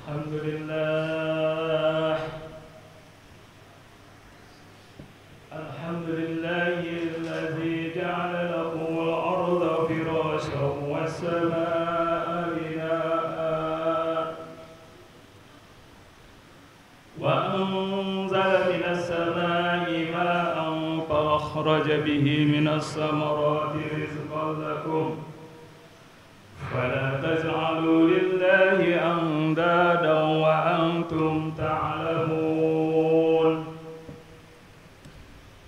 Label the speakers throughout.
Speaker 1: الحمد لله الحمد لله الذي جعل لكم الأرض فراشا والسماء بناء وأنزل من السماء ماء فأخرج به من الثمرات رزقا لكم فلا تجعلوا لله أندادا وأنتم تعلمون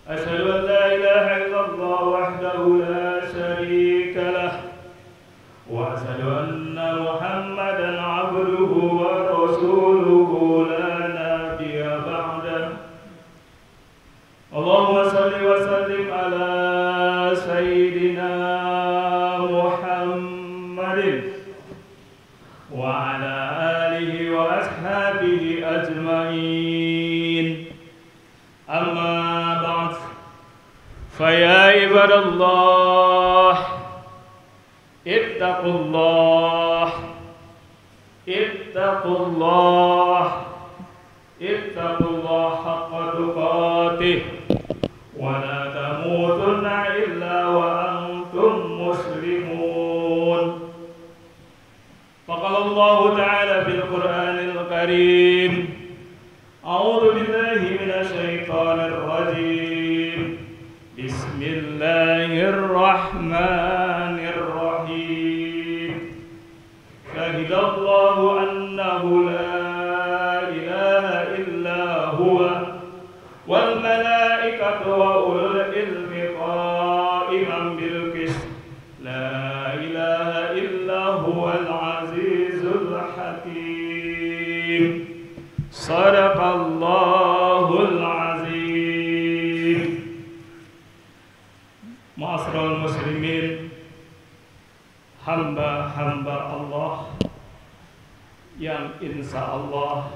Speaker 1: أشهد أن لا إله إلا الله وحده لا شريك له وأشهد أن محمدا عبده ورسوله لا نبي بعده اللهم صل وسلم على سيدنا وعلى آله وأصحابه أجمعين أما بعد فيا عباد الله اتقوا الله اتقوا الله اتقوا الله حق تقاته ولا تموتن إلا وأنتم مسلمون فقال الله تعالى في القرآن الكريم أعوذ بالله من الشيطان الرجيم بسم الله الرحمن الرحيم شهد الله أنه لا إله إلا هو والملائكة وأولو العلم قائما بالقسط لا إله إلا هو العزيز الحكيم صدق الله العظيم. Ma'asyiral muslimin, hamba-hamba Allah yang insya Allah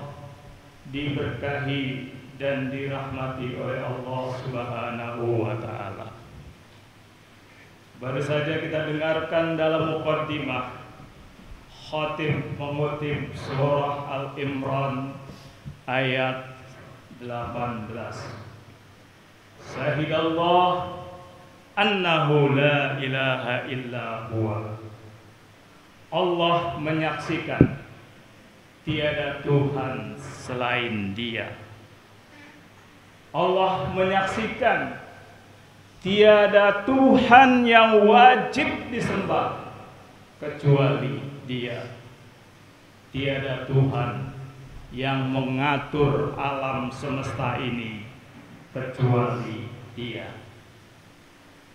Speaker 1: diberkahi dan dirahmati oleh Allah Subhanahu wa Ta'ala. Baru saja kita dengarkan dalam muqaddimah khatib mengutip surah Al-Imran ayat 18. Syahidallah annahu la ilaha illa huwa. Allah menyaksikan tiada Tuhan selain Dia. Allah menyaksikan tiada Tuhan yang wajib disembah kecuali Dia. Tiada Tuhan yang mengatur alam semesta ini kecuali Dia.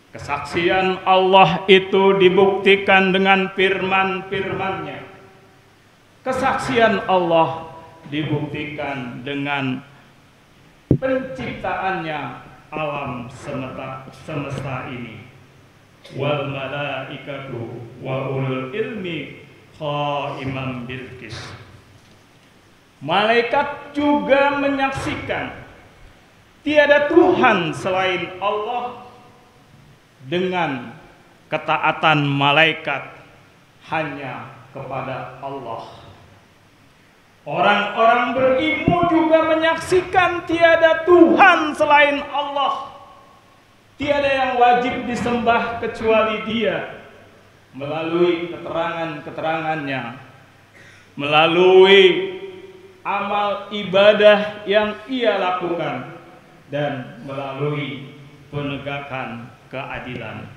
Speaker 1: Kesaksian Allah itu dibuktikan dengan firman-firman-Nya. Kesaksian Allah dibuktikan dengan penciptaannya alam semesta ini. Wal malaikatu wa ulul ilmi qaiman bil qist. Malaikat juga menyaksikan tiada Tuhan selain Allah. Dengan ketaatan malaikat hanya kepada Allah. Orang-orang berilmu juga menyaksikan tiada Tuhan selain Allah. Tiada yang wajib disembah kecuali Dia. Melalui keterangan-keterangannya, melalui amal ibadah yang Ia lakukan, dan melalui penegakan keadilan.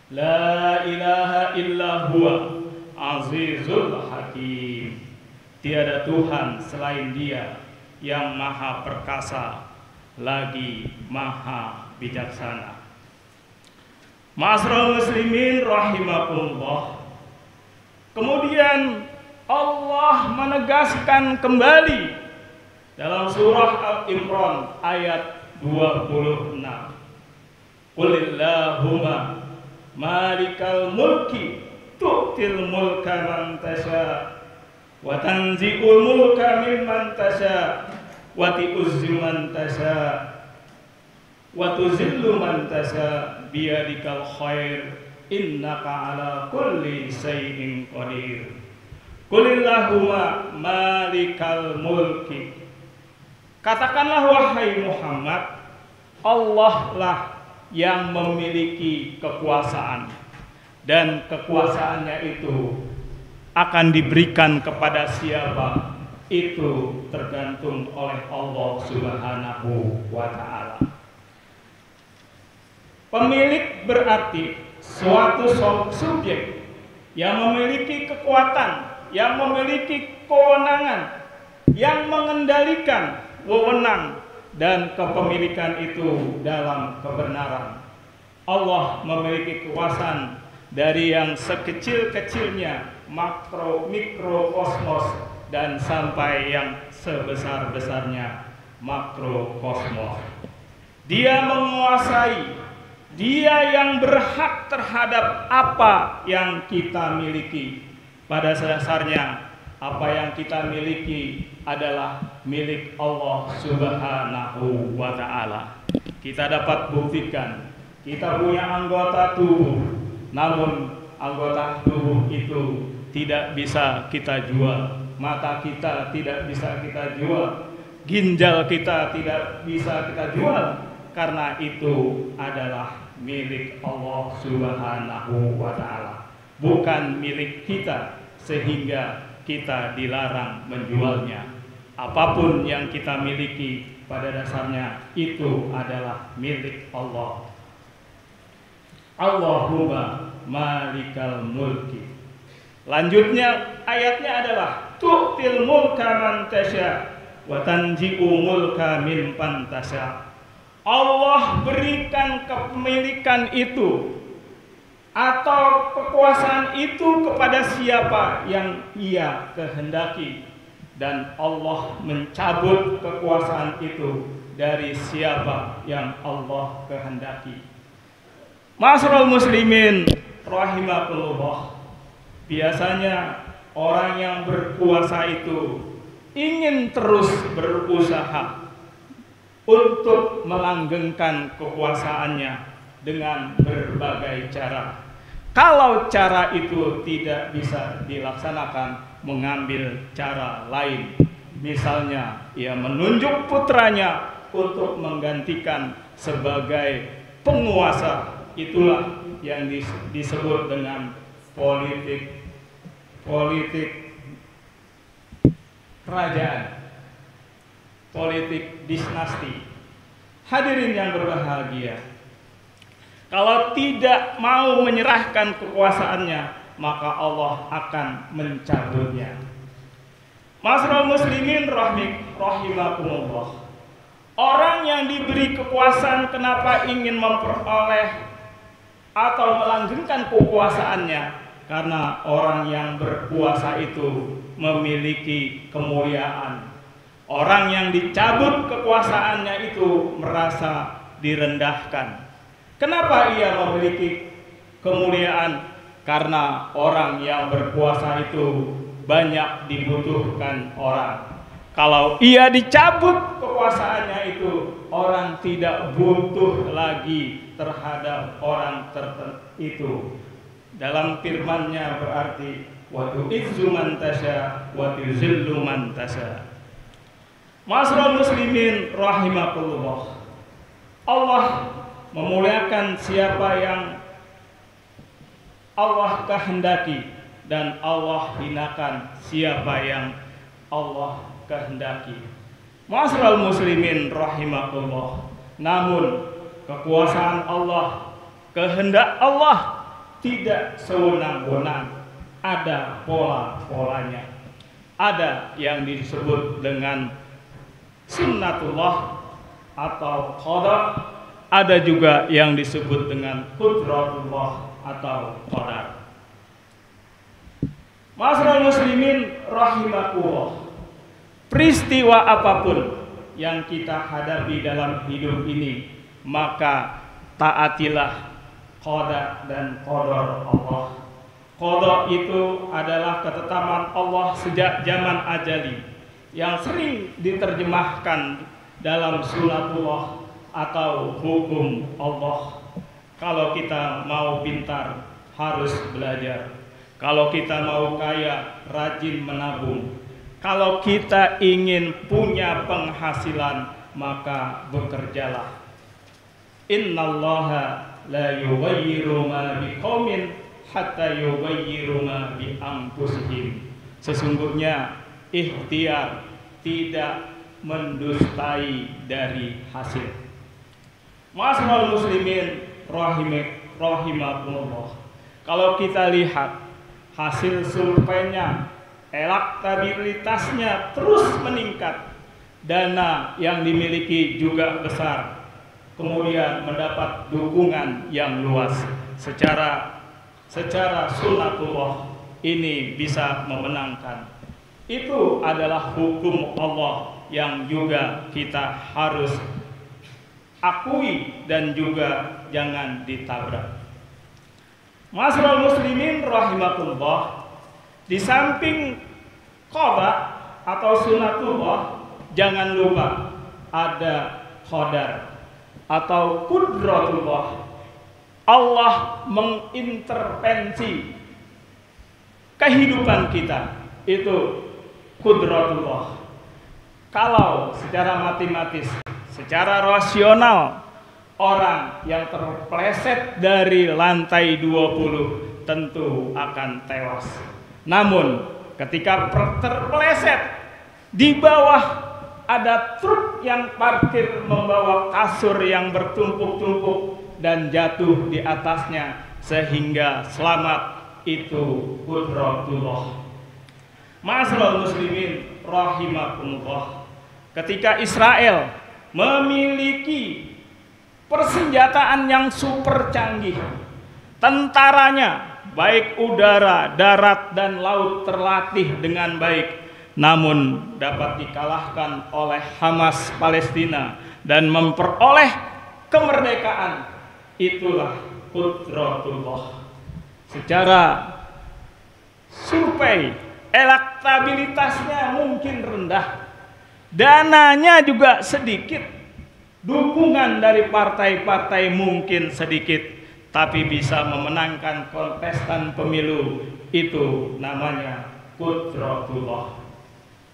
Speaker 1: La ilaha illa huwa azizul hakim. Tiada Tuhan selain Dia yang maha perkasa lagi maha bijaksana. Ma'asyiral muslimin rahimakumullah. Kemudian Allah menegaskan kembali dalam surah Al-Imran ayat 26. Qulillahumma malikal mulki tu'til mulka man tasha wa tanzi'ul mulka mimman tasha wa tu'izzu man tasha wa tuzillu man tasha biyadikal khair innaka ala kulli shay'in qadir. Qulillahumma malikal mulki. Katakanlah wahai Muhammad, Allah lah yang memiliki kekuasaan, dan kekuasaannya itu akan diberikan kepada siapa itu tergantung oleh Allah Subhanahu wa ta'ala. Pemilik berarti suatu subjek yang memiliki kekuatan, yang memiliki kewenangan, yang mengendalikan wewenang dan kepemilikan itu dalam kebenaran. Allah memiliki kekuasaan dari yang sekecil-kecilnya mikrokosmos dan sampai yang sebesar-besarnya makrokosmos. Dia menguasai, dia yang berhak terhadap apa yang kita miliki. Pada dasarnya apa yang kita miliki adalah milik Allah Subhanahu wa ta'ala. Kita dapat buktikan, kita punya anggota tubuh, namun anggota tubuh itu tidak bisa kita jual. Mata kita tidak bisa kita jual, ginjal kita tidak bisa kita jual, karena itu adalah milik Allah Subhanahu wa ta'ala, bukan milik kita, sehingga kita dilarang menjualnya. Apapun yang kita miliki pada dasarnya itu adalah milik Allah. Allahumma malikal mulki. Lanjutnya ayatnya adalah tu'til mulka man tasya wa tanzi'u mulka mimman tasya. Allah berikan kepemilikan itu atau kekuasaan itu kepada siapa yang Ia kehendaki, dan Allah mencabut kekuasaan itu dari siapa yang Allah kehendaki. Ma'asyiral muslimin rahimakumullah, biasanya orang yang berkuasa itu ingin terus berusaha untuk melanggengkan kekuasaannya dengan berbagai cara. Kalau cara itu tidak bisa dilaksanakan, mengambil cara lain. Misalnya, ia menunjuk putranya untuk menggantikan sebagai penguasa. Itulah yang disebut dengan politik kerajaan, politik dinasti. Hadirin yang berbahagia, kalau tidak mau menyerahkan kekuasaannya, maka Allah akan mencabutnya. Ma'asyiral muslimin rahimakumullah. Orang yang diberi kekuasaan kenapa ingin memperoleh atau melanggengkan kekuasaannya? Karena orang yang berkuasa itu memiliki kemuliaan. Orang yang dicabut kekuasaannya itu merasa direndahkan. Kenapa ia memiliki kemuliaan? Karena orang yang berkuasa itu banyak dibutuhkan orang. Kalau ia dicabut kekuasaannya itu, orang tidak butuh lagi terhadap orang tertentu itu. Dalam firman-Nya berarti wa tu'izzu man tasya wa tuzillu man tasya. Ma'asyiral muslimin rahimakumullah. Allah memuliakan siapa yang Allah kehendaki, dan Allah hinakan siapa yang Allah kehendaki. Ma'asyiral muslimin rahimakumullah. Namun kekuasaan Allah, kehendak Allah tidak sewenang-wenang. Ada pola-polanya. Ada yang disebut dengan sunnatullah atau qada, ada juga yang disebut dengan qudratullah atau qadar. Ma'asyiral muslimin rahimakumullah. Peristiwa apapun yang kita hadapi dalam hidup ini, maka taatilah qada dan qadar Allah. Qada itu adalah ketetapan Allah sejak zaman ajali, yang sering diterjemahkan dalam sunatullah atau hukum Allah. Kalau kita mau pintar, harus belajar. Kalau kita mau kaya, rajin menabung. Kalau kita ingin punya penghasilan, maka bekerjalah. Innallaha la yughayyiru ma biqaumin hatta yughayyiru ma bi anfusihim. Sesungguhnya ikhtiar tidak mendustai dari hasil. Ma'asyiral muslimin rahimakumullah. Kalau kita lihat hasil surveinya, elektabilitasnya terus meningkat, dana yang dimiliki juga besar, kemudian mendapat dukungan yang luas secara sunnatullah, ini bisa memenangkan. Itu adalah hukum Allah yang juga kita harus akui dan juga jangan ditabrak. Ma'asyiral muslimin rahimakumullah, di samping qada atau sunnatullah, jangan lupa ada qadar atau qudratullah. Allah mengintervensi kehidupan kita, itu qudratullah. Kalau secara matematis, secara rasional, orang yang terpeleset dari lantai 20 tentu akan tewas. Namun ketika terpeleset, di bawah ada truk yang parkir membawa kasur yang bertumpuk-tumpuk dan jatuh di atasnya sehingga selamat, itu qudratullah. Ma'asyiral muslimin rahimakumullah, ketika Israel memiliki persenjataan yang super canggih, tentaranya baik udara, darat, dan laut terlatih dengan baik, namun dapat dikalahkan oleh Hamas Palestina dan memperoleh kemerdekaan, itulah qudratullah. Secara survei, elektabilitasnya mungkin rendah, dananya juga sedikit, dukungan dari partai-partai mungkin sedikit, tapi bisa memenangkan kontestan pemilu, itu namanya qudratullah.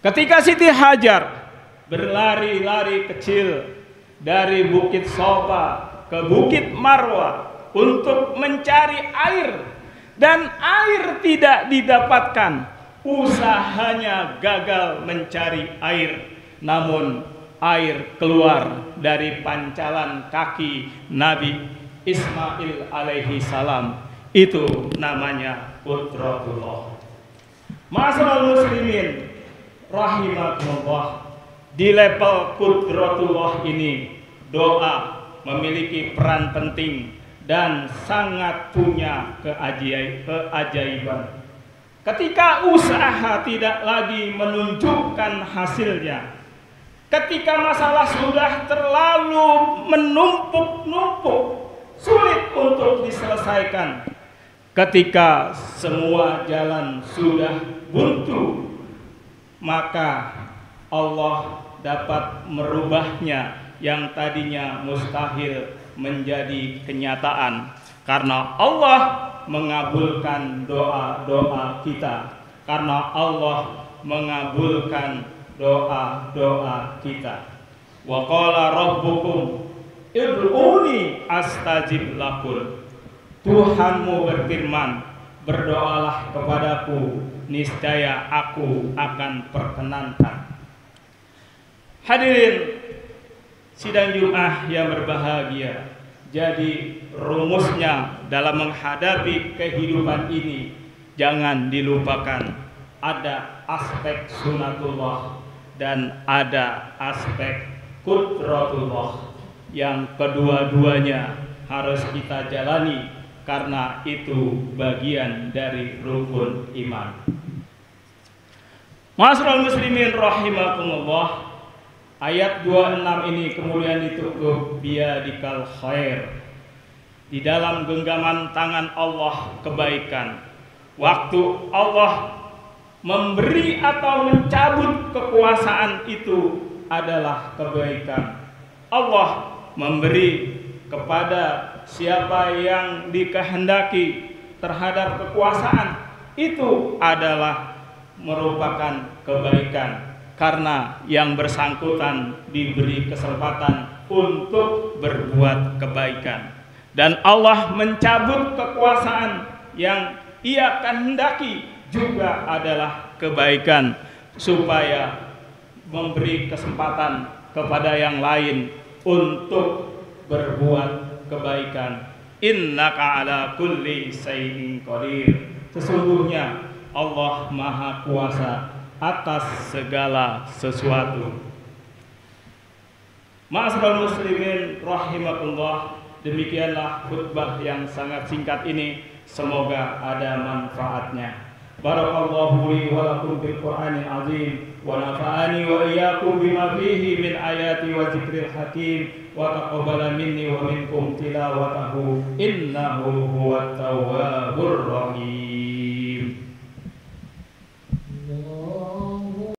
Speaker 1: Ketika Siti Hajar berlari-lari kecil dari Bukit Sofa ke Bukit Marwa untuk mencari air, dan air tidak didapatkan, usahanya gagal mencari air, namun air keluar dari pancalan kaki Nabi Ismail alaihi salam, itu namanya qudratullah. Ma'asyiral muslimin rahimakumullah, di level qudratullah ini doa memiliki peran penting dan sangat punya keajaiban. Ketika usaha tidak lagi menunjukkan hasilnya, ketika masalah sudah terlalu menumpuk-numpuk, sulit untuk diselesaikan, ketika semua jalan sudah buntu, maka Allah dapat merubahnya yang tadinya mustahil menjadi kenyataan, karena Allah mengabulkan doa-doa kita, karena Allah mengabulkan doa-doa kita. Wa qala rabbukum ud'uni astajib lakum. Tuhanmu berfirman, berdoalah kepadaku, niscaya aku akan perkenankan. Hadirin sidang Jumat yang berbahagia, jadi rumusnya dalam menghadapi kehidupan ini, jangan dilupakan ada aspek sunatullah dan ada aspek qudratullah, yang kedua-duanya harus kita jalani karena itu bagian dari rukun iman. Ma'asyiral muslimin rahimakumullah, ayat 26 ini kemudian ditutup biyadikal khair. Di dalam genggaman tangan Allah kebaikan. Waktu Allah memberi atau mencabut kekuasaan itu adalah kebaikan. Allah memberi kepada siapa yang dikehendaki terhadap kekuasaan, itu adalah merupakan kebaikan, karena yang bersangkutan diberi kesempatan untuk berbuat kebaikan, dan Allah mencabut kekuasaan yang Ia kehendaki juga adalah kebaikan, supaya memberi kesempatan kepada yang lain untuk berbuat kebaikan. Innaka ala kulli syai'in qadir. Sesungguhnya Allah Maha Kuasa atas segala sesuatu. Ma'asyiral muslimin rahimakumullah, demikianlah khutbah yang sangat singkat ini, semoga ada manfaatnya. Barakallahu li wa lakum bil Qur'anil azim wa nafa'ani wa iyyakum bima fihi min ayati wa dzikril hakim wa taqabbala minni wa minkum tilawatahu innahu huwat tawwabur rahim.